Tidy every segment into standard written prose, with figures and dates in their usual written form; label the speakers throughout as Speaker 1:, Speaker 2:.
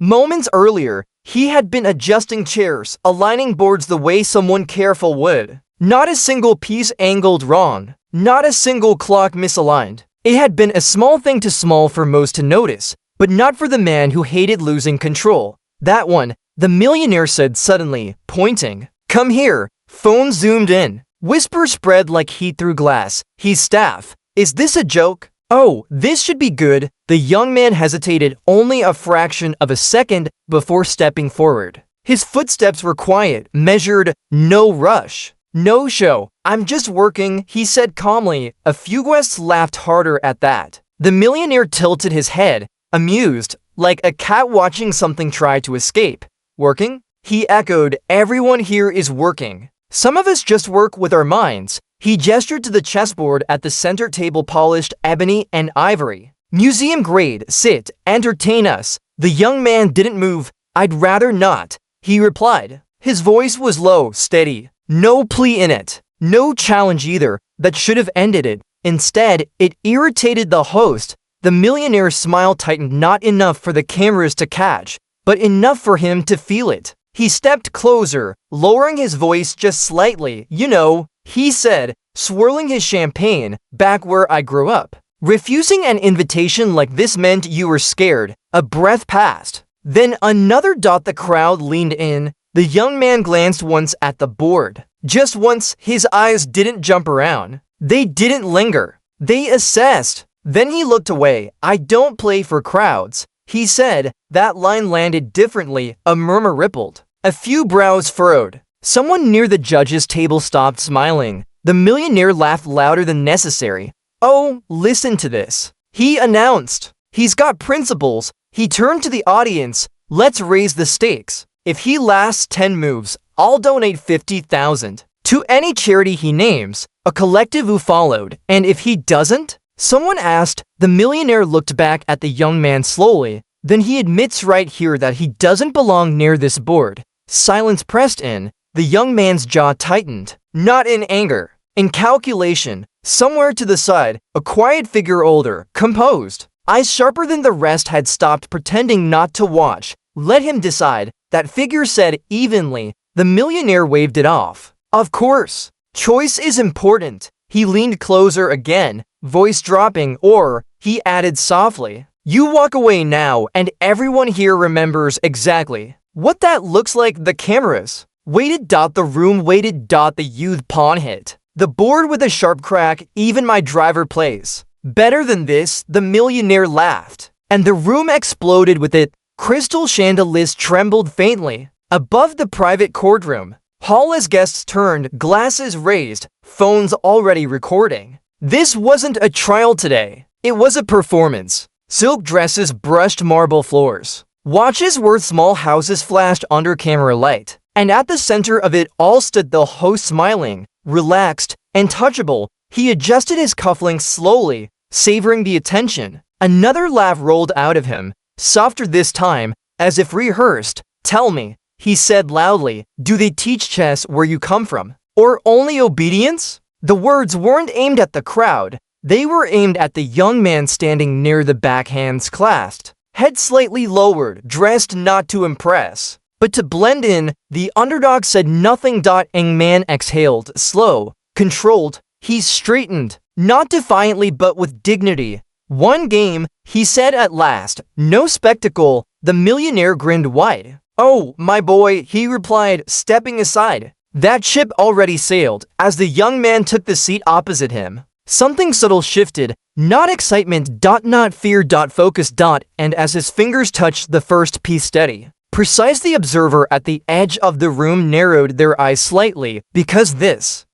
Speaker 1: Moments earlier, he had been adjusting chairs, aligning boards the way someone careful would. Not a single piece angled wrong. Not a single clock misaligned. It had been a small thing too small for most to notice, but not for the man who hated losing control. That one, the millionaire said suddenly, pointing. "Come here." Phone zoomed in. Whisper spread like heat through glass. He's staff. Is this a joke? Oh, this should be good. The young man hesitated only a fraction of a second before stepping forward. His footsteps were quiet, measured, no rush. "No show. I'm just working," he said calmly. A few guests laughed harder at that. The millionaire tilted his head, amused, like a cat watching something try to escape. "Working?" He echoed. "Everyone here is working. Some of us just work with our minds." He gestured to the chessboard at the center table, polished ebony and ivory. "Museum grade, sit, entertain us." The young man didn't move. "I'd rather not," he replied. His voice was low, steady. No plea in it. No challenge either. That should have ended it. Instead, it irritated the host. The millionaire's smile tightened, not enough for the cameras to catch, but enough for him to feel it. He stepped closer, lowering his voice just slightly. "You know," he said, swirling his champagne, "back where I grew up. Refusing an invitation like this meant you were scared." A breath passed. Then another. The crowd leaned in. The young man glanced once at the board. Just once. His eyes didn't jump around. They didn't linger. They assessed. Then he looked away. "I don't play for crowds," he said. That line landed differently. A murmur rippled. A few brows furrowed. Someone near the judge's table stopped smiling. The millionaire laughed louder than necessary. "Oh, listen to this," he announced. "He's got principles." He turned to the audience. "Let's raise the stakes. If he lasts 10 moves, I'll donate 50,000 to any charity he names." A collective who followed. "And if he doesn't?" someone asked. The millionaire looked back at the young man slowly. "Then he admits right here that he doesn't belong near this board." Silence pressed in. The young man's jaw tightened. Not in anger, in calculation. Somewhere to the side, a quiet figure, older, composed, eyes sharper than the rest, had stopped pretending not to watch. "Let him decide," that figure said evenly. The millionaire waved it off. "Of course. Choice is important." He leaned closer again, voice dropping. "Or," he added softly, "you walk away now and everyone here remembers exactly what that looks like." The cameras waited. The room waited. The youth pawn hit the board with a sharp crack. "Even my driver plays better than this," the millionaire laughed. And the room exploded with it. Crystal chandeliers trembled faintly above the private courtroom hall as guests turned, glasses raised, phones already recording. This wasn't a trial today. It was a performance. Silk dresses brushed marble floors. Watches worth small houses flashed under camera light. And at the center of it all stood the host, smiling, relaxed, untouchable. He adjusted his cufflinks slowly, savoring the attention. Another laugh rolled out of him, softer this time, as if rehearsed. "Tell me," he said loudly, "do they teach chess where you come from? Or only obedience?" The words weren't aimed at the crowd. They were aimed at the young man standing near the back, hands clasped, head slightly lowered, dressed not to impress, but to blend in. The underdog said nothing. Young man exhaled, slow, controlled. He straightened, not defiantly but with dignity. "One game," he said at last. "No spectacle." The millionaire grinned wide. "Oh, my boy," he replied, stepping aside. That ship already sailed. As the young man took the seat opposite him, something subtle shifted. Not excitement, not fear, focus, and as his fingers touched the first piece, steady, precise, the observer at the edge of the room narrowed their eyes slightly, because this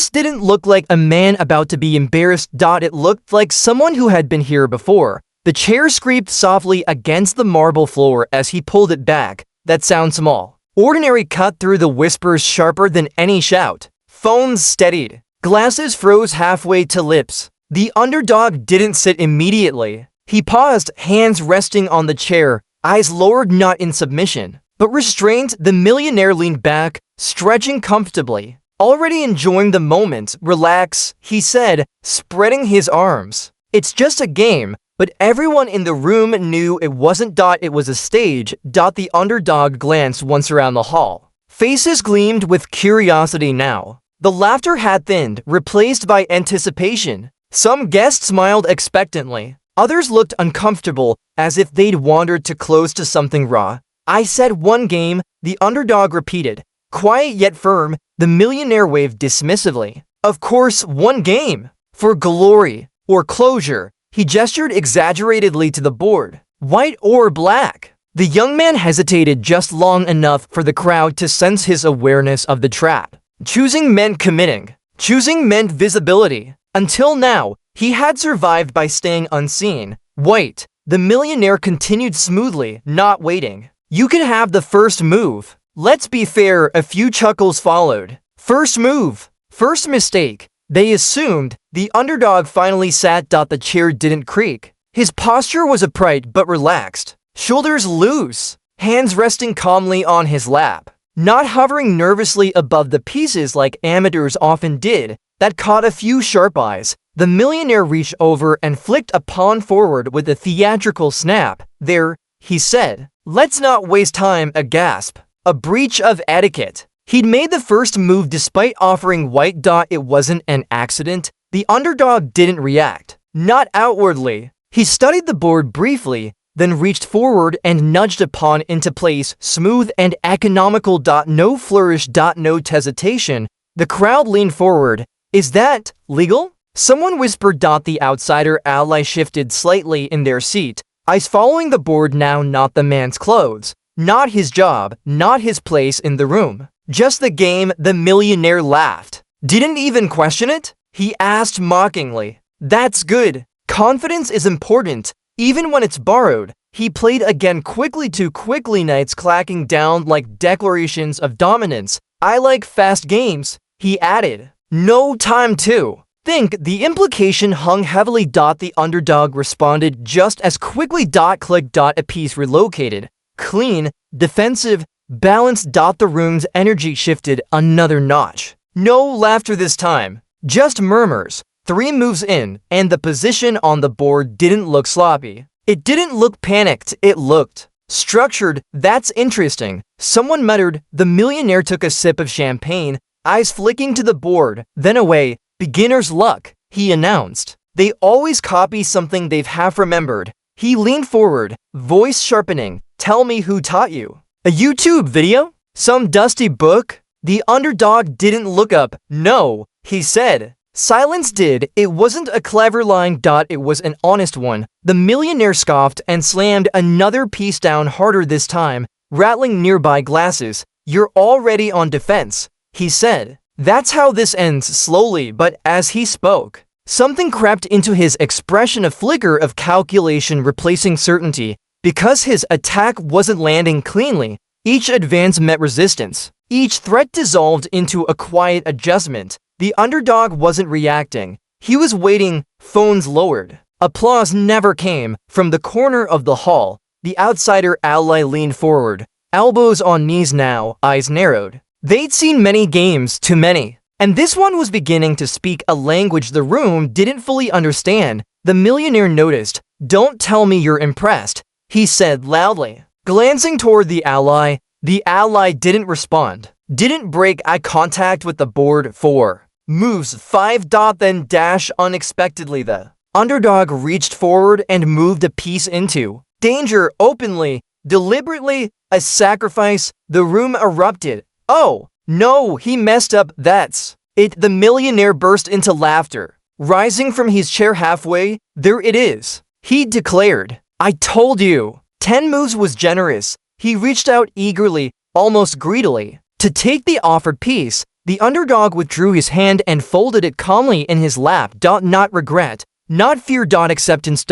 Speaker 1: didn't look like a man about to be embarrassed. It looked like someone who had been here before. The chair scraped softly against the marble floor as he pulled it back. That sound small, ordinary, cut through the whispers sharper than any shout. Phones steadied. Glasses froze halfway to lips. The underdog didn't sit immediately. He paused, hands resting on the chair, eyes lowered, not in submission, but restrained. The millionaire leaned back, stretching comfortably, already enjoying the moment. "Relax," he said, spreading his arms. "It's just a game. but everyone in the room knew it wasn't. It was a stage. The underdog glanced once around the hall. Faces gleamed with curiosity now. The laughter had thinned, replaced by anticipation. Some guests smiled expectantly. Others looked uncomfortable, as if they'd wandered too close to something raw. I said one game, the underdog repeated. Quiet yet firm, the millionaire waved dismissively. Of course, one game. For glory, or closure, he gestured exaggeratedly to the board. White or black? The young man hesitated just long enough for the crowd to sense his awareness of the trap. Choosing meant committing. Choosing meant visibility. Until now, he had survived by staying unseen. White. The millionaire continued smoothly, not waiting. You can have the first move. Let's be fair, a few chuckles followed. First move. First mistake. They assumed. The underdog finally sat. The chair didn't creak. His posture was upright but relaxed. Shoulders loose. Hands resting calmly on his lap. Not hovering nervously above the pieces like amateurs often did. That caught a few sharp eyes. The millionaire reached over and flicked a pawn forward with a theatrical snap. There, he said. Let's not waste time. A gasp. A breach of etiquette. He'd made the first move despite offering white. It wasn't an accident. The underdog didn't react. Not outwardly. He studied the board briefly, then reached forward and nudged a pawn into place, smooth and economical. No flourish. No hesitation. The crowd leaned forward. Is that legal? Someone whispered. The outsider ally shifted slightly in their seat, eyes following the board now. Not the man's clothes, not his job, not his place in the room. Just the game. The millionaire laughed. Didn't even question it? He asked mockingly. That's good. Confidence is important, even when it's borrowed. He played again quickly, too quickly, knights clacking down like declarations of dominance. I like fast games, he added. No time to think. The implication hung heavily. The underdog responded just as quickly. Click. A piece relocated. Clean, defensive, balanced. The room's energy shifted another notch. No laughter this time, just murmurs. 3 moves in, and the position on the board didn't look sloppy. It didn't look panicked, it looked structured. That's interesting, someone muttered. The millionaire took a sip of champagne, eyes flicking to the board, then away. Beginner's luck, he announced. They always copy something they've half remembered. He leaned forward, voice sharpening. Tell me who taught you. A YouTube video? Some dusty book? The underdog didn't look up. No, he said. Silence did. It wasn't a clever line. It was an honest one. The millionaire scoffed and slammed another piece down harder this time, rattling nearby glasses. You're already on defense, he said. That's how this ends. Slowly, but as he spoke, something crept into his expression, a flicker of calculation replacing certainty. Because his attack wasn't landing cleanly, each advance met resistance. Each threat dissolved into a quiet adjustment. The underdog wasn't reacting. He was waiting. Phones lowered. Applause never came. From the corner of the hall, the outsider ally leaned forward, elbows on knees now, eyes narrowed. They'd seen many games, too many. And this one was beginning to speak a language the room didn't fully understand. The millionaire noticed. Don't tell me you're impressed, he said loudly. Glancing toward the ally didn't respond. Didn't break eye contact with the board. 4 moves. 5. Then dash unexpectedly. The underdog reached forward and moved a piece into danger openly, deliberately, a sacrifice. The room erupted. Oh, no, he messed up. That's it. The millionaire burst into laughter. Rising from his chair halfway, there it is, he declared. I told you. 10 moves was generous. He reached out eagerly, almost greedily, to take the offered piece. The underdog withdrew his hand and folded it calmly in his lap. Not regret, not fear. Acceptance.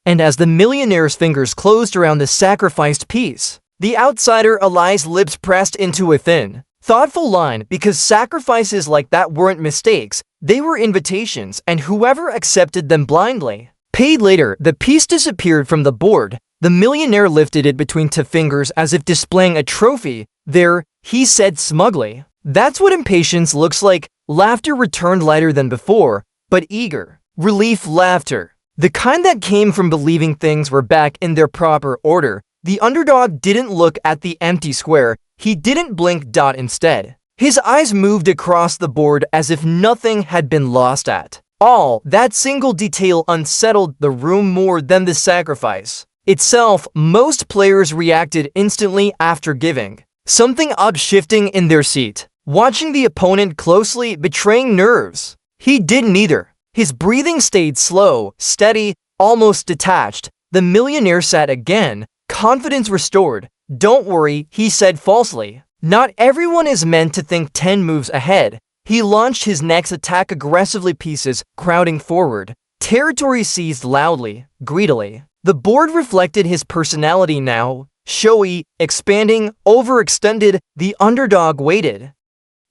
Speaker 1: And as the millionaire's fingers closed around the sacrificed piece, the outsider ally's lips pressed into a thin, thoughtful line, because sacrifices like that weren't mistakes, they were invitations, and whoever accepted them blindly paid later. The piece disappeared from the board. The millionaire lifted it between 2 fingers as if displaying a trophy. There, he said smugly. That's what impatience looks like. Laughter returned lighter than before, but eager. Relief laughter. The kind that came from believing things were back in their proper order. The underdog didn't look at the empty square. He didn't blink. Instead, his eyes moved across the board as if nothing had been lost at all. That single detail unsettled the room more than the sacrifice itself. Most players reacted instantly after giving something up, shifting in their seat, watching the opponent closely, betraying nerves. He didn't either. His breathing stayed slow, steady, almost detached. The millionaire sat again, confidence restored. "Don't worry," he said falsely. "Not everyone is meant to think 10 moves ahead." He launched his next attack aggressively, pieces crowding forward. Territory seized loudly, greedily. The board reflected his personality now, showy, expanding, overextended. The underdog waited.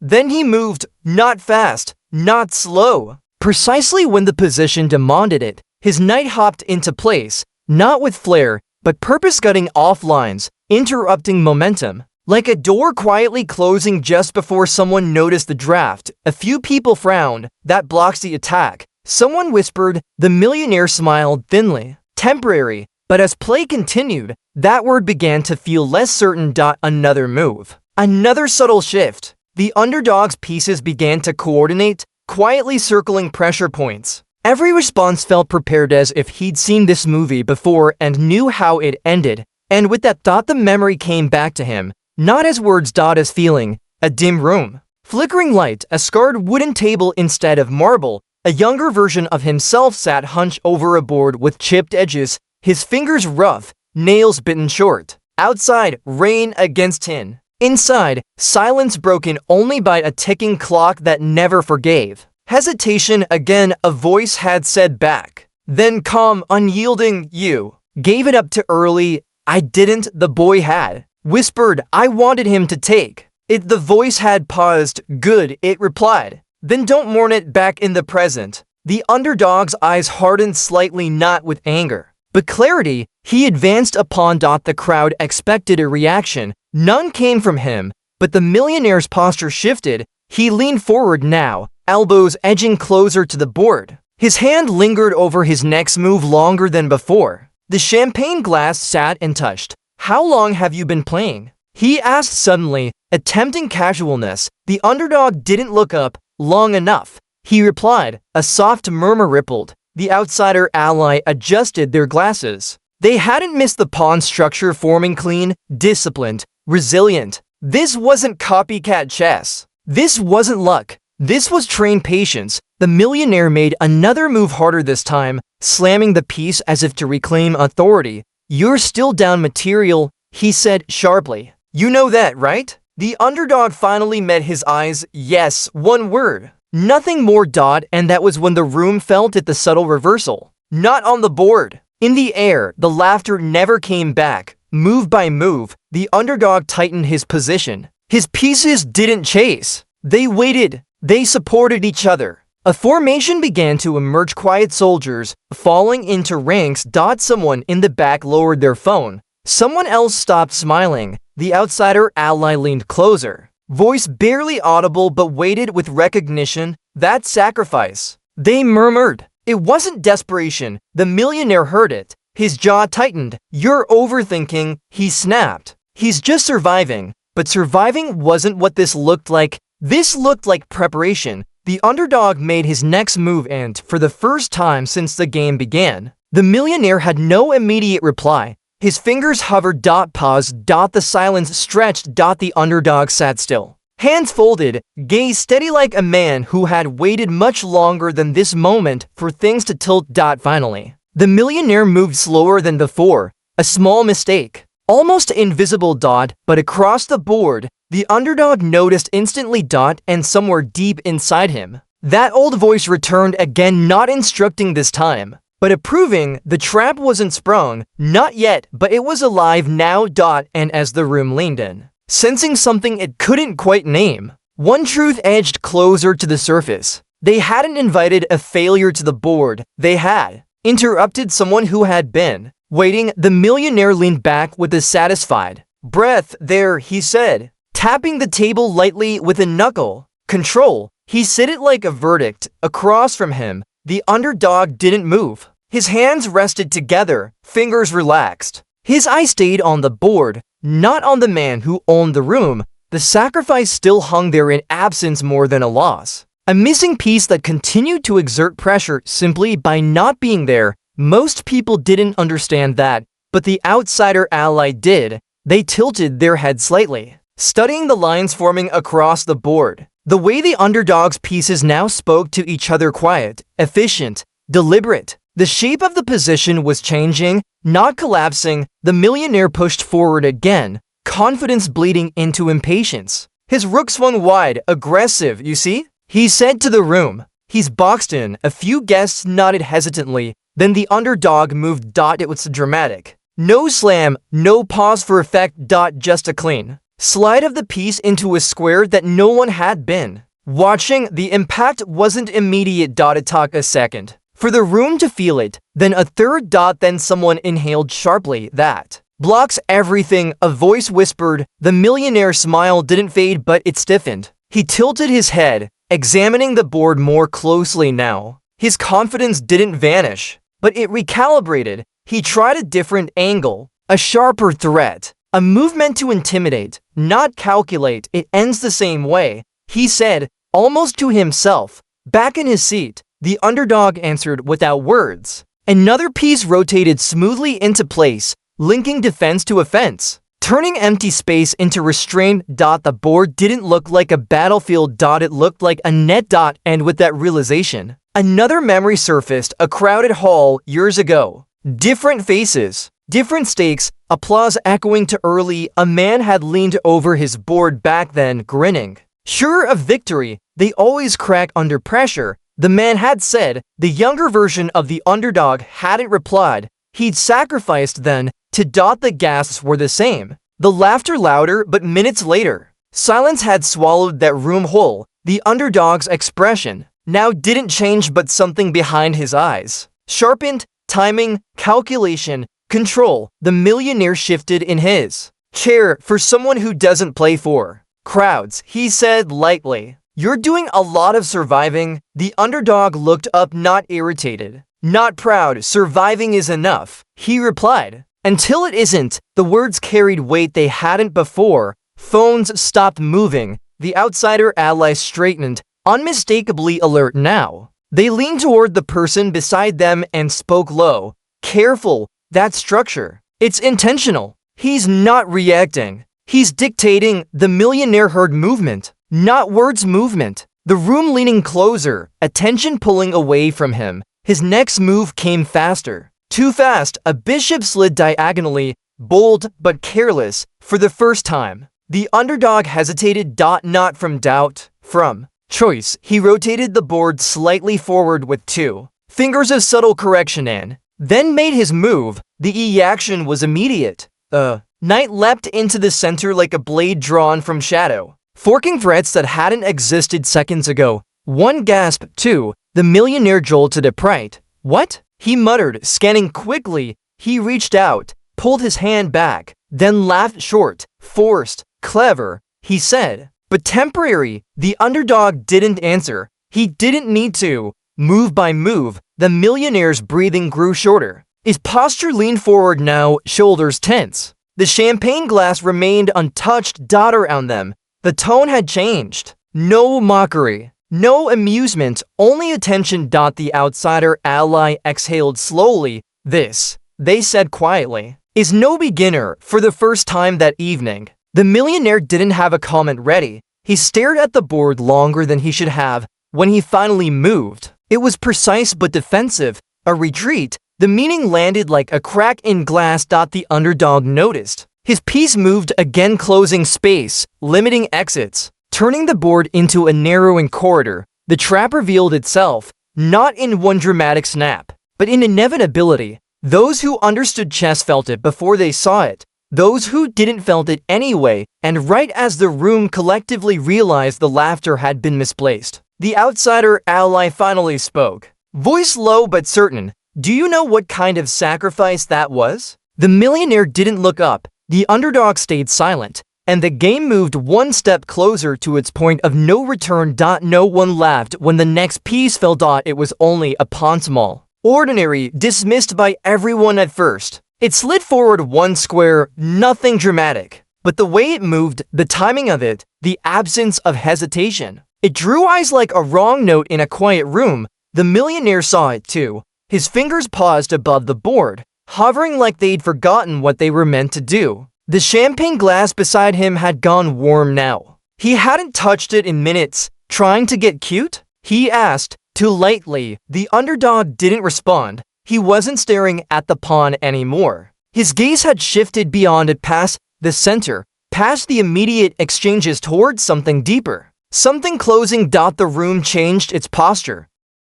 Speaker 1: Then he moved, not fast, not slow. Precisely when the position demanded it, his knight hopped into place, not with flair, but purpose, cutting off lines, interrupting momentum. Like a door quietly closing just before someone noticed the draft. A few people frowned. "That blocks the attack," someone whispered. The millionaire smiled thinly. "Temporary." But as play continued, that word began to feel less certain. Another move. Another subtle shift. The underdog's pieces began to coordinate, quietly circling pressure points. Every response felt prepared, as if he'd seen this movie before and knew how it ended. And with that thought, the memory came back to him. Not as words. As feeling. A dim room. Flickering light. A scarred wooden table instead of marble. A younger version of himself sat hunched over a board with chipped edges, his fingers rough, nails bitten short. Outside, rain against tin. Inside, silence broken only by a ticking clock that never forgave. Hesitation again, a voice had said back. Then calm, unyielding, "You gave it up too early." "I didn't," the boy had whispered. "I wanted him to take it." The voice had paused. "Good," it replied. "Then don't mourn it." Back in the present, the underdog's eyes hardened slightly, not with anger, but clarity. He advanced upon. The crowd expected a reaction. None came from him, but the millionaire's posture shifted. He leaned forward now, elbows edging closer to the board. His hand lingered over his next move longer than before. The champagne glass sat untouched. "How long have you been playing?" he asked suddenly, attempting casualness. The underdog didn't look up. "Long enough," he replied. A soft murmur rippled. The outsider ally adjusted their glasses. They hadn't missed the pawn structure forming, clean, disciplined, resilient. This wasn't copycat chess. This wasn't luck. This was trained patience. The millionaire made another move, harder this time, slamming the piece as if to reclaim authority. "You're still down material," he said sharply. "You know that, right?" The underdog finally met his eyes. "Yes," one word. Nothing more. And that was when the room felt it, the subtle reversal. Not on the board. In the air. The laughter never came back. Move by move, the underdog tightened his position. His pieces didn't chase. They waited. They supported each other. A formation began to emerge, quiet soldiers falling into ranks. Someone in the back lowered their phone. Someone else stopped smiling. The outsider ally leaned closer. Voice barely audible but weighted with recognition. "That sacrifice." They murmured. It wasn't desperation. The millionaire heard it. His jaw tightened. "You're overthinking," he snapped. "He's just surviving." But surviving wasn't what this looked like. This looked like preparation. The underdog made his next move, and for the first time since the game began, the millionaire had no immediate reply. His fingers hovered. Paused. The silence stretched. The underdog sat still. Hands folded, gaze steady, like a man who had waited much longer than this moment for things to tilt. Finally, the millionaire moved slower than before. A small mistake. Almost invisible. But across the board, the underdog noticed instantly. And somewhere deep inside him, that old voice returned again, not instructing this time, but approving. The trap wasn't sprung, not yet, but it was alive now. And as the room leaned in, sensing something it couldn't quite name, one truth edged closer to the surface. They hadn't invited a failure to the board. They had interrupted someone who had been waiting. The millionaire leaned back with a satisfied breath. "There," he said, tapping the table lightly with a knuckle. "Control." He said it like a verdict. Across from him, the underdog didn't move. His hands rested together, fingers relaxed. His eye stayed on the board, not on the man who owned the room. The sacrifice still hung there in absence more than a loss. A missing piece that continued to exert pressure simply by not being there. Most people didn't understand that, but the outsider ally did. They tilted their head slightly, studying the lines forming across the board. The way the underdog's pieces now spoke to each other: quiet, efficient, deliberate. The shape of the position was changing, not collapsing. The millionaire pushed forward again, confidence bleeding into impatience. His rook swung wide, aggressive. "You see?" he said to the room. "He's boxed in." A few guests nodded hesitantly. Then the underdog moved. It was dramatic. No slam, no pause for effect. Just a clean slide of the piece into a square that no one had been watching. The impact wasn't immediate. It took a second for the room to feel it, then a third. Then someone inhaled sharply. "That blocks everything," a voice whispered. The millionaire smile didn't fade, but it stiffened. He tilted his head, examining the board more closely now. His confidence didn't vanish, but it recalibrated. He tried a different angle, a sharper threat, a movement to intimidate, not calculate. "It ends the same way," he said, almost to himself. Back in his seat, the underdog answered without words. Another piece rotated smoothly into place, linking defense to offense, turning empty space into restraint. The board didn't look like a battlefield. It looked like a net. And with that realization, another memory surfaced: a crowded hall years ago. Different faces, different stakes, applause echoing to early. A man had leaned over his board back then, grinning, sure of victory. "They always crack under pressure," the man had said. The younger version of the underdog hadn't replied. He'd sacrificed then. The gasps were the same, the laughter louder, but minutes later, silence had swallowed that room whole. The underdog's expression now didn't change, but something behind his eyes sharpened. Timing, calculation, control. The millionaire shifted in his chair. "For someone who doesn't play for crowds," he said lightly, "you're doing a lot of surviving." The underdog looked up, not irritated, not proud. "Surviving is enough," he replied. "Until it isn't." The words carried weight they hadn't before. Phones stopped moving. The outsider ally straightened, unmistakably alert now. They leaned toward the person beside them and spoke low. "Careful, that structure. It's intentional. He's not reacting. He's dictating." The millionaire heard movement, not words. Movement. The room leaning closer, attention pulling away from him. His next move came faster. Too fast. A bishop slid diagonally, bold but careless. For the first time, the underdog hesitated. Not from doubt, from choice. He rotated the board slightly forward with 2 fingers of subtle correction and then made his move. The action was immediate. Knight leapt into the center like a blade drawn from shadow, forking threats that hadn't existed seconds ago. One gasp, 2. The millionaire jolted upright. "What?" he muttered, scanning quickly. He reached out, pulled his hand back, then laughed short. "Forced, clever," he said. "But temporary." The underdog didn't answer. He didn't need to. Move by move, the millionaire's breathing grew shorter. His posture leaned forward now, shoulders tense. The champagne glass remained untouched. Around them, the tone had changed. No mockery, no amusement, only attention. The outsider ally exhaled slowly. "This," they said quietly, "is no beginner." For the first time that evening, the millionaire didn't have a comment ready. He stared at the board longer than he should have. When he finally moved, it was precise but defensive, a retreat. The meaning landed like a crack in glass. The underdog noticed. His piece moved again, closing space, limiting exits, turning the board into a narrowing corridor. The trap revealed itself, not in one dramatic snap, but in inevitability. Those who understood chess felt it before they saw it. Those who didn't felt it anyway, and right as the room collectively realized the laughter had been misplaced, the outsider ally finally spoke. Voice low but certain. "Do you know what kind of sacrifice that was?" The millionaire didn't look up. The underdog stayed silent, and the game moved one step closer to its point of no return. No one laughed when the next piece fell. It was only a pawn small, Ordinary, dismissed by everyone at first. It slid forward one square, nothing dramatic. But the way it moved, the timing of it, the absence of hesitation. It drew eyes like a wrong note in a quiet room. The millionaire saw it too. His fingers paused above the board, hovering like they'd forgotten what they were meant to do. The champagne glass beside him had gone warm now. He hadn't touched it in minutes. Trying to get cute? He asked, too lightly. The underdog didn't respond. He wasn't staring at the pawn anymore. His gaze had shifted beyond it, past the center, past the immediate exchanges, towards something deeper. Something closing. The room changed its posture.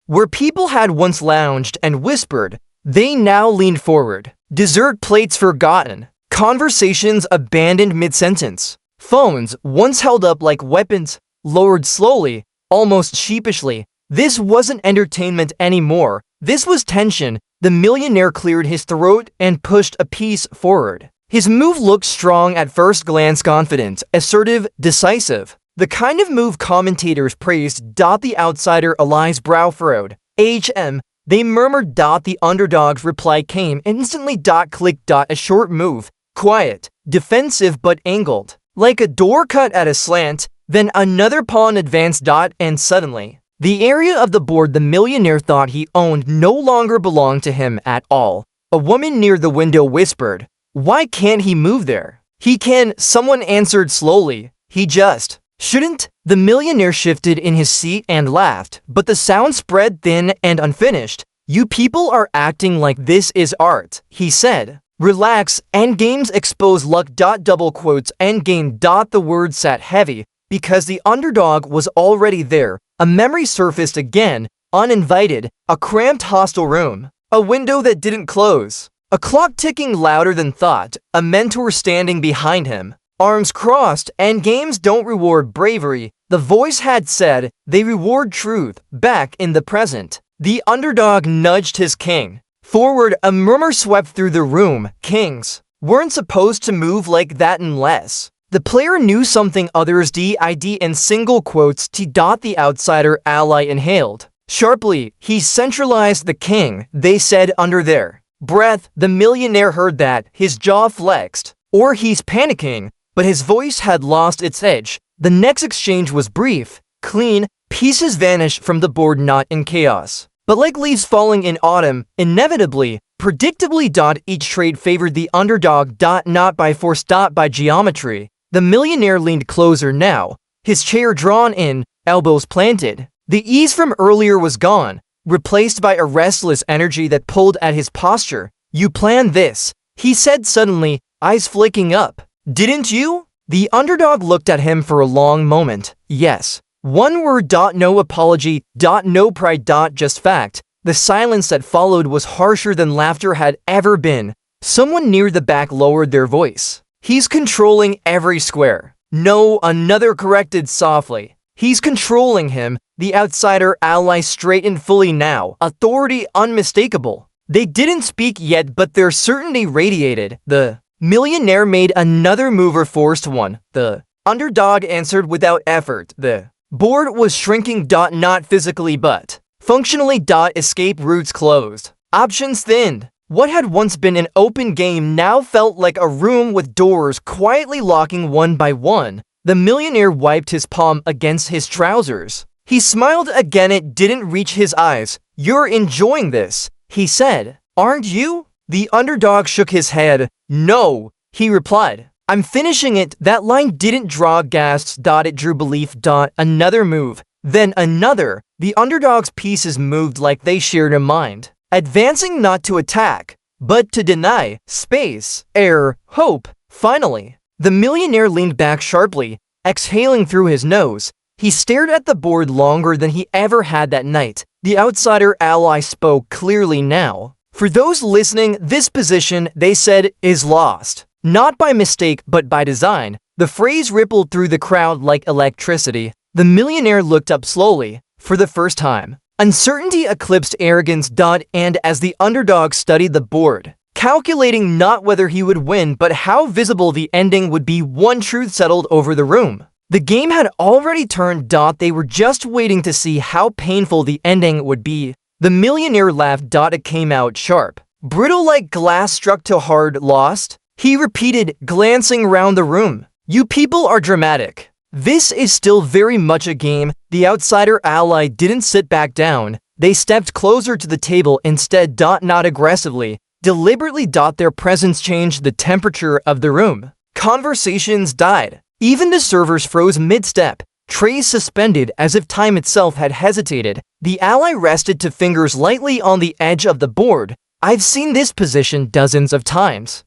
Speaker 1: Where people had once lounged and whispered, they now leaned forward. Dessert plates forgotten. Conversations abandoned mid-sentence. Phones, once held up like weapons, lowered slowly, almost sheepishly. This wasn't entertainment anymore. This was tension. The millionaire cleared his throat and pushed a piece forward. His move looked strong at first glance, confident, assertive, decisive. The kind of move commentators praised. The outsider Eli's brow furrowed. They murmured. The underdog's reply came instantly. Click. A short move. Quiet, defensive but angled. Like a door cut at a slant. Then another pawn advanced. And suddenly, the area of the board the millionaire thought he owned no longer belonged to him at all. A woman near the window whispered, "Why can't he move there?" "He can," someone answered slowly. "He just shouldn't." The millionaire shifted in his seat and laughed, but the sound spread thin and unfinished. "You people are acting like this is art," he said. "Relax, endgames expose luck." Double quotes, endgame. The word sat heavy, because the underdog was already there. A memory surfaced again, uninvited, a cramped hostel room, a window that didn't close, a clock ticking louder than thought, a mentor standing behind him, arms crossed. Endgames don't reward bravery, the voice had said, they reward truth. Back in the present, the underdog nudged his king forward. A murmur swept through the room. Kings weren't supposed to move like that unless the player knew something others did. In single quotes. The outsider ally inhaled sharply. He centralized the king, they said under their breath. The millionaire heard that. His jaw flexed. Or he's panicking. But his voice had lost its edge. The next exchange was brief, clean. Pieces vanished from the board, not in chaos, but like leaves falling in autumn, inevitably, predictably. Each trade favored the underdog. Not by force. By geometry. The millionaire leaned closer now, his chair drawn in, elbows planted. The ease from earlier was gone, replaced by a restless energy that pulled at his posture. "You planned this," he said suddenly, eyes flicking up. "Didn't you?" The underdog looked at him for a long moment. "Yes." One word. No apology. No pride. Just fact. The silence that followed was harsher than laughter had ever been. Someone near the back lowered their voice. "He's controlling every square." "No," another corrected softly. "He's controlling him." The outsider ally straightened fully now, authority unmistakable. They didn't speak yet, but their certainty radiated. The millionaire made another move, or forced one. The underdog answered without effort. The board was shrinking. Not physically but functionally. Escape routes closed. Options thinned. What had once been an open game now felt like a room with doors quietly locking one by one. The millionaire wiped his palm against his trousers. He smiled again. It didn't reach his eyes. "You're enjoying this," he said. "Aren't you?" The underdog shook his head. "No," he replied. "I'm finishing it." That line didn't draw gasps. It drew belief. Another move. Then another. The underdog's pieces moved like they shared a mind. Advancing not to attack, but to deny. Space, air, hope. Finally, the millionaire leaned back sharply, exhaling through his nose. He stared at the board longer than he ever had that night. The outsider ally spoke clearly now. "For those listening, this position," they said, "is lost. Not by mistake, but by design." The phrase rippled through the crowd like electricity. The millionaire looked up slowly, for the first time. Uncertainty eclipsed arrogance. And as the underdog studied the board, calculating not whether he would win, but how visible the ending would be, one truth settled over the room. The game had already turned. They were just waiting to see how painful the ending would be. The millionaire laughed. It came out sharp. Brittle like glass struck to hard. Lost? He repeated, glancing round the room. You people are dramatic. This is still very much a game. The outsider ally didn't sit back down. They stepped closer to the table instead. Not aggressively. Deliberately. Their presence changed the temperature of the room. Conversations died. Even the servers froze mid-step. Trays suspended as if time itself had hesitated. The ally rested two fingers lightly on the edge of the board. I've seen this position dozens of times.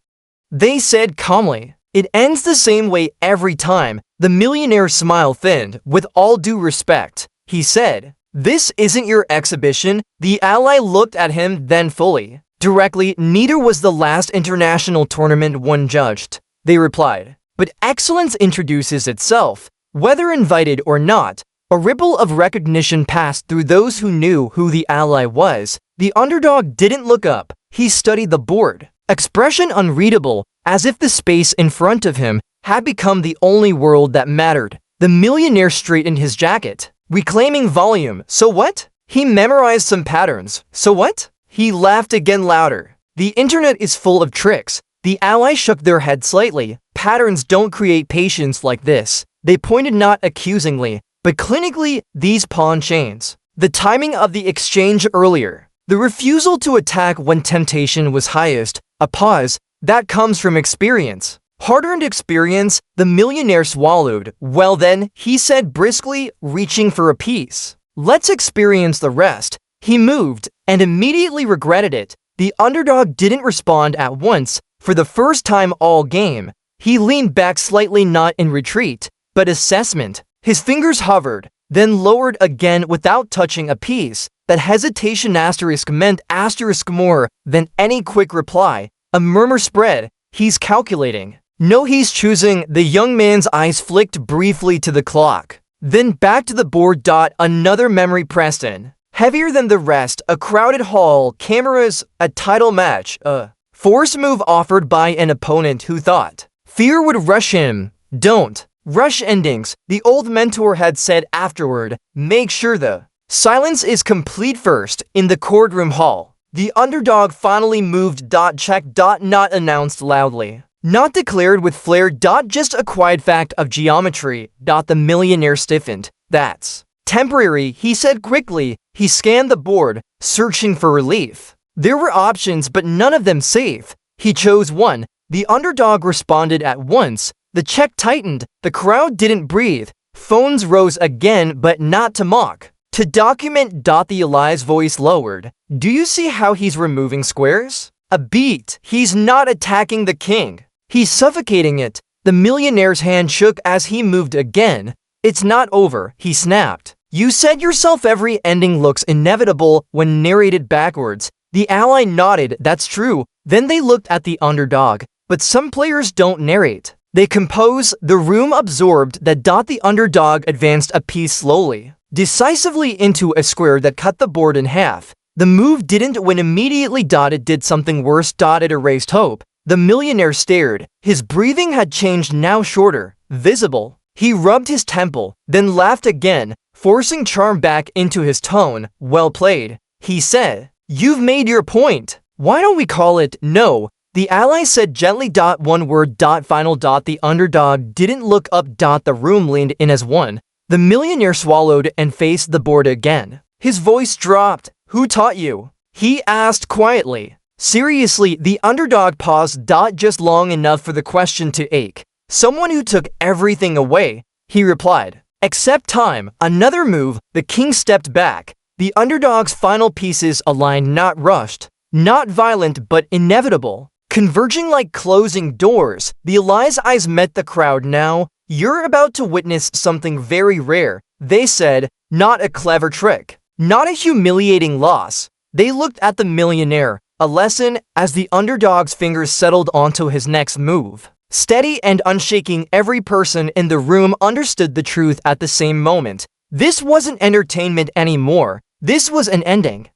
Speaker 1: They said calmly. It ends the same way every time. The millionaire's smile thinned. With all due respect, he said, this isn't your exhibition. The ally looked at him, then fully. Directly, neither was the last international tournament one judged. They replied, but excellence introduces itself. Whether invited or not, a ripple of recognition passed through those who knew who the ally was. The underdog didn't look up. He studied the board. Expression unreadable, as if the space in front of him had become the only world that mattered. The millionaire straightened his jacket, reclaiming volume. So what? He memorized some patterns. So what? He laughed again louder. The internet is full of tricks. The ally shook their head slightly. Patterns don't create patience like this. They pointed not accusingly, but clinically. These pawn chains. The timing of the exchange earlier. The refusal to attack when temptation was highest. A pause. That comes from experience. Hard-earned experience. The millionaire swallowed. Well then, he said briskly, reaching for a piece. Let's experience the rest. He moved, and immediately regretted it. The underdog didn't respond at once. For the first time all game, he leaned back slightly, not in retreat, but assessment. His fingers hovered, then lowered again without touching a piece. That hesitation meant more than any quick reply. A murmur spread. He's calculating. No, he's choosing. The young man's eyes flicked briefly to the clock, then back to the board. Another memory pressed in. Heavier than the rest, a crowded hall, cameras, a title match, a force move offered by an opponent who thought fear would rush him. Don't rush endings, the old mentor had said afterward. Make sure the silence is complete first. In the courtroom hall, the underdog finally moved. Check. Not announced loudly. Not declared with flair. Just a quiet fact of geometry. The millionaire stiffened. That's temporary, he said quickly. He scanned the board, searching for relief. There were options, but none of them safe. He chose one. The underdog responded at once. The check tightened. The crowd didn't breathe. Phones rose again, but not to mock. To document. The ally's voice lowered. Do you see how he's removing squares? A beat. He's not attacking the king. He's suffocating it. The millionaire's hand shook as he moved again. It's not over, he snapped. You said yourself every ending looks inevitable when narrated backwards. The ally nodded. That's true. Then they looked at the underdog. But some players don't narrate. They compose. The room absorbed that. The underdog advanced a piece slowly, decisively into a square that cut the board in half. The move didn't win immediately. It did something worse. It erased hope. The millionaire stared. His breathing had changed, now shorter, visible. He rubbed his temple, then laughed again, forcing charm back into his tone. Well played, he said. You've made your point. Why don't we call it no? The ally said gently. One word. Final. The underdog didn't look up. The room leaned in as one. The millionaire swallowed and faced the board again. His voice dropped. Who taught you? He asked quietly. Seriously, the underdog paused. Just long enough for the question to ache. Someone who took everything away, he replied. Except time. Another move. The king stepped back. The underdog's final pieces aligned, not rushed, not violent, but inevitable. Converging like closing doors, the ally's eyes met the crowd now. You're about to witness something very rare, they said. Not a clever trick, not a humiliating loss. They looked at the millionaire. A lesson as the underdog's fingers settled onto his next move. Steady and unshaking, every person in the room understood the truth at the same moment. This wasn't entertainment anymore. This was an ending.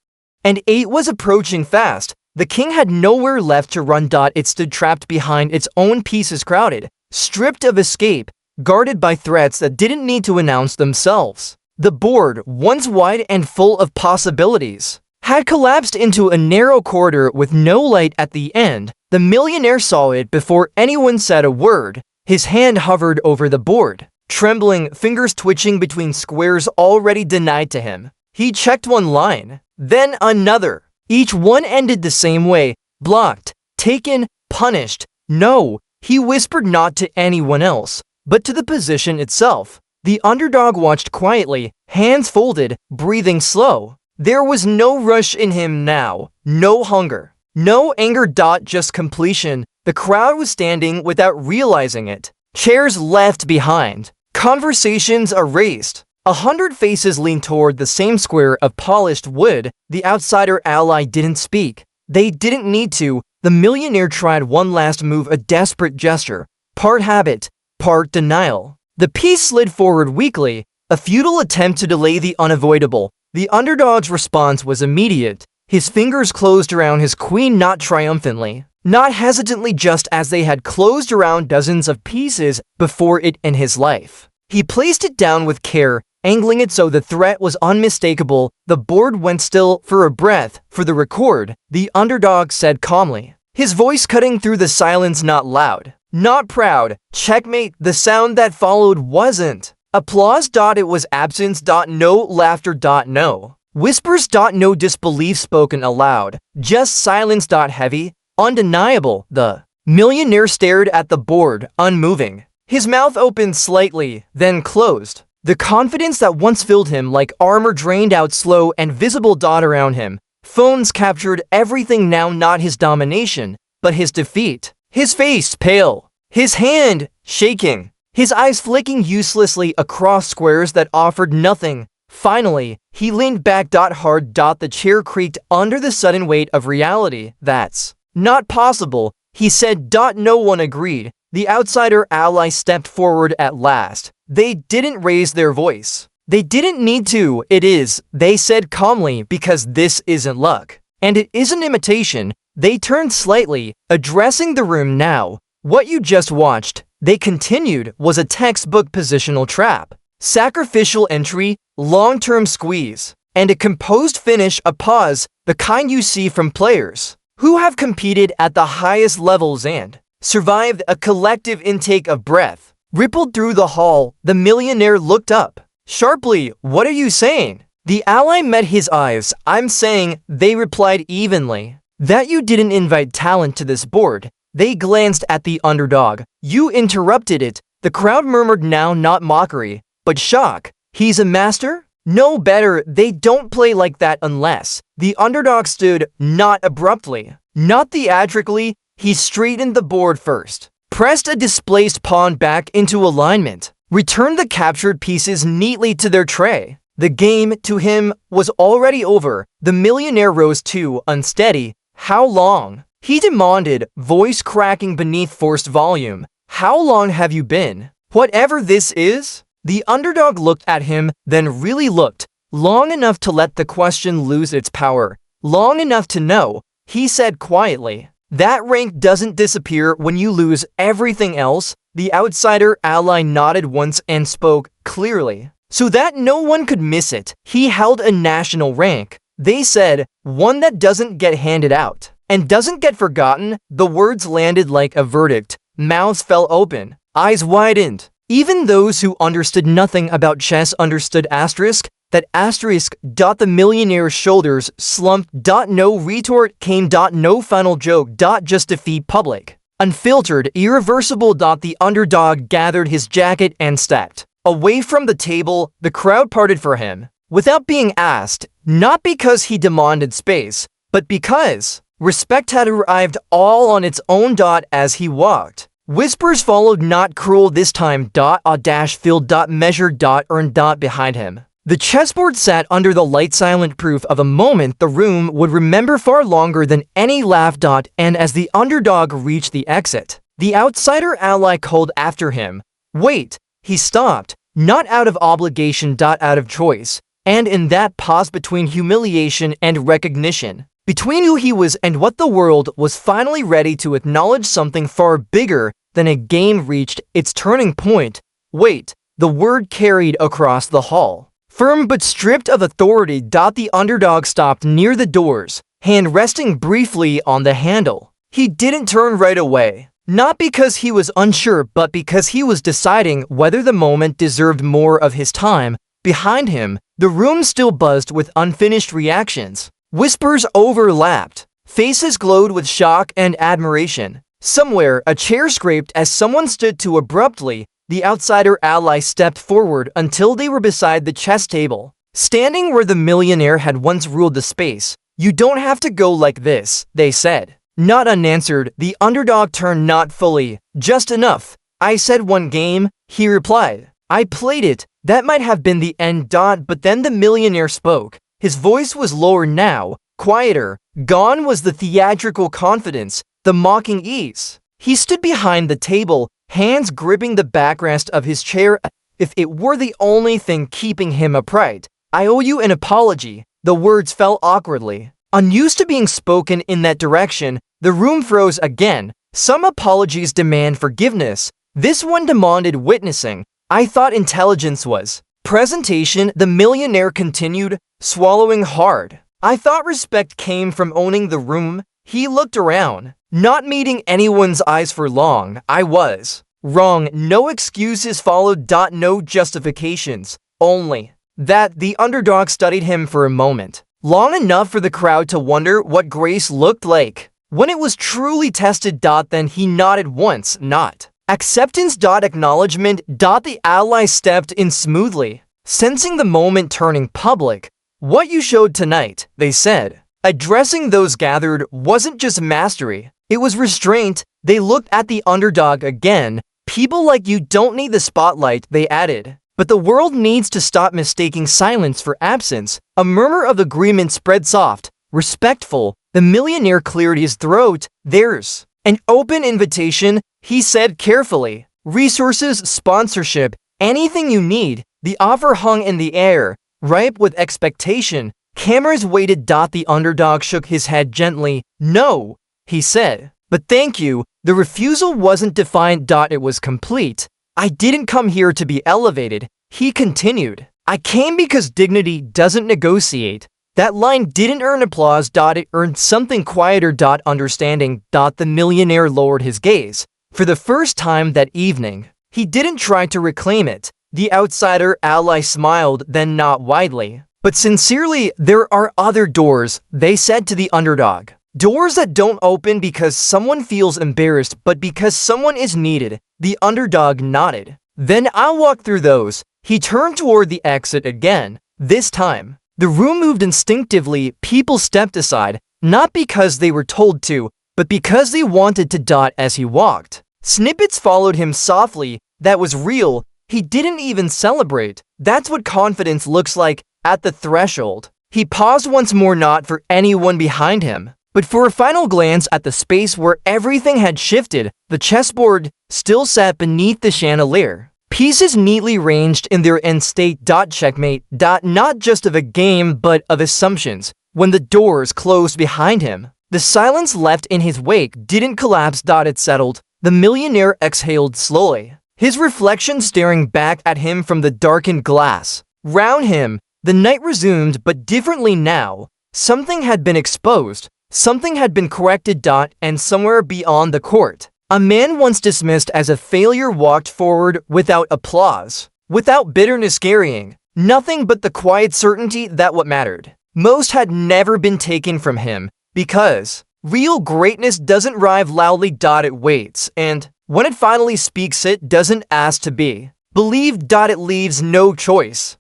Speaker 1: And 8 was approaching fast. The king had nowhere left to run. It stood trapped behind its own pieces, crowded, stripped of escape, guarded by threats that didn't need to announce themselves. The board, once wide and full of possibilities, had collapsed into a narrow corridor with no light at the end. The millionaire saw it before anyone said a word. His hand hovered over the board, trembling, fingers twitching between squares already denied to him. He checked one line, then another. Each one ended the same way: blocked, taken, punished. No, he whispered, not to anyone else, but to the position itself. The underdog watched quietly, hands folded, breathing slow. There was no rush in him now, no hunger, no anger. Just completion. The crowd was standing without realizing it. Chairs left behind. Conversations erased. 100 faces leaned toward the same square of polished wood. The outsider ally didn't speak. They didn't need to. The millionaire tried one last move, a desperate gesture, part habit, part denial. The piece slid forward weakly, a futile attempt to delay the unavoidable. The underdog's response was immediate. His fingers closed around his queen, not triumphantly, not hesitantly, just as they had closed around dozens of pieces before it in his life. He placed it down with care, angling it so the threat was unmistakable. The board went still for a breath. For the record, the underdog said calmly, his voice cutting through the silence, not loud, not proud. Checkmate. The sound that followed wasn't applause. It was absence. No laughter. No whispers. No disbelief spoken aloud. Just silence. Heavy, undeniable. The millionaire stared at the board, unmoving. His mouth opened slightly, then closed. The confidence that once filled him like armor drained out, slow and visible. Around him, phones captured everything now, not his domination, but his defeat. His face pale, his hand shaking, his eyes flicking uselessly across squares that offered nothing. Finally, he leaned back. Hard. The chair creaked under the sudden weight of reality. That's not possible, he said. No one agreed. The outsider ally stepped forward at last. They didn't raise their voice. They didn't need to. It is, they said calmly, because this isn't luck. And it isn't imitation. They turned slightly, addressing the room now. What you just watched, they continued, was a textbook positional trap. Sacrificial entry, long-term squeeze, and a composed finish, a pause, the kind you see from players who have competed at the highest levels and survived. A collective intake of breath rippled through the hall. The millionaire looked up sharply. What are you saying? The ally met his eyes. I'm saying, they replied evenly, that you didn't invite talent to this board. They glanced at the underdog. You interrupted it. The crowd murmured, now not mockery, but shock. He's a master? No better. They don't play like that unless. The underdog stood, not abruptly, not theatrically. He straightened the board first, pressed a displaced pawn back into alignment, returned the captured pieces neatly to their tray. The game, to him, was already over. The millionaire rose too, unsteady. How long? He demanded, voice cracking beneath forced volume. How long have you been? Whatever this is? The underdog looked at him, then really looked. Long enough to let the question lose its power. Long enough to know. He said quietly, that rank doesn't disappear when you lose everything else. The outsider ally nodded once and spoke clearly, so that no one could miss it. He held a national rank. They said, one that doesn't get handed out and doesn't get forgotten. The words landed like a verdict. Mouths fell open, eyes widened. Even those who understood nothing about chess understood asterisk. That asterisk. The millionaire's shoulders slumped. No retort came. No final joke. Just defeat, public, unfiltered, irreversible. The underdog gathered his jacket and stepped away from the table. The crowd parted for him without being asked, not because he demanded space, but because respect had arrived all on its own. As he walked, whispers followed, not cruel this time. Filled. Measured. Earned. Behind him, the chessboard sat under the light, silent proof of a moment the room would remember far longer than any laugh. And as the underdog reached the exit, the outsider ally called after him, wait. He stopped, not out of obligation. Out of choice. And in that pause between humiliation and recognition, between who he was and what the world was finally ready to acknowledge, something far bigger than a game reached its turning point. Wait, the word carried across the hall. Firm but stripped of authority. The underdog stopped near the doors, hand resting briefly on the handle. He didn't turn right away. Not because he was unsure, but because he was deciding whether the moment deserved more of his time. Behind him, the room still buzzed with unfinished reactions. Whispers overlapped. Faces glowed with shock and admiration. Somewhere, a chair scraped as someone stood too abruptly. The outsider ally stepped forward until they were beside the chess table, standing where the millionaire had once ruled the space. "You don't have to go like this," they said. Not unanswered, the underdog turned. "Not fully, just enough. I said one game," he replied. "I played it. That might have been the end. But then the millionaire spoke. His voice was lower now, quieter. Gone was the theatrical confidence, the mocking ease. He stood behind the table, hands gripping the backrest of his chair. "If it were the only thing keeping him upright, I owe you an apology." The words fell awkwardly. Unused to being spoken in that direction, the room froze again. Some apologies demand forgiveness. This one demanded witnessing. "I thought intelligence was presentation," the millionaire continued, swallowing hard. "I thought respect came from owning the room." He looked around, not meeting anyone's eyes for long. "I was wrong." No excuses followed. No justifications. Only that. The underdog studied him for a moment, long enough for the crowd to wonder what grace looked like when it was truly tested. Then he nodded once. Not acceptance. Acknowledgement. The ally stepped in smoothly, sensing the moment turning public. "What you showed tonight," they said, addressing those gathered, "wasn't just mastery. It was restraint." They looked at the underdog again. "People like you don't need the spotlight," they added. "But the world needs to stop mistaking silence for absence." A murmur of agreement spread, soft, respectful. The millionaire cleared his throat. "There's an open invitation," he said carefully. "Resources, sponsorship, anything you need." The offer hung in the air, ripe with expectation. Cameras waited. The underdog shook his head gently. "No," he said, "but thank you." The refusal wasn't defiant. It was complete. "I didn't come here to be elevated," he continued. "I came because dignity doesn't negotiate." That line didn't earn applause. It earned something quieter. Understanding. The millionaire lowered his gaze. For the first time that evening, he didn't try to reclaim it. The outsider ally smiled, then not widely, but sincerely. "There are other doors," they said to the underdog. "Doors that don't open because someone feels embarrassed, but because someone is needed." The underdog nodded. "Then I'll walk through those." He turned toward the exit again. This time, the room moved instinctively. People stepped aside, not because they were told to, but because they wanted to. As he walked, snippets followed him softly. That was real. He didn't even celebrate. That's what confidence looks like. At the threshold, he paused once more, not for anyone behind him, but for a final glance at the space where everything had shifted. The chessboard still sat beneath the chandelier, pieces neatly ranged in their end state. Checkmate. Not just of a game, but of assumptions. When the doors closed behind him, the silence left in his wake didn't collapse. It settled. The millionaire exhaled slowly, his reflection staring back at him from the darkened glass. Round him, the night resumed, but differently now. Something had been exposed. Something had been corrected. And somewhere beyond the court, a man once dismissed as a failure walked forward without applause, without bitterness, carrying nothing but the quiet certainty that what mattered most had never been taken from him. Because real greatness doesn't arrive loudly. It waits, and when it finally speaks, it doesn't ask to be believed. It leaves no choice.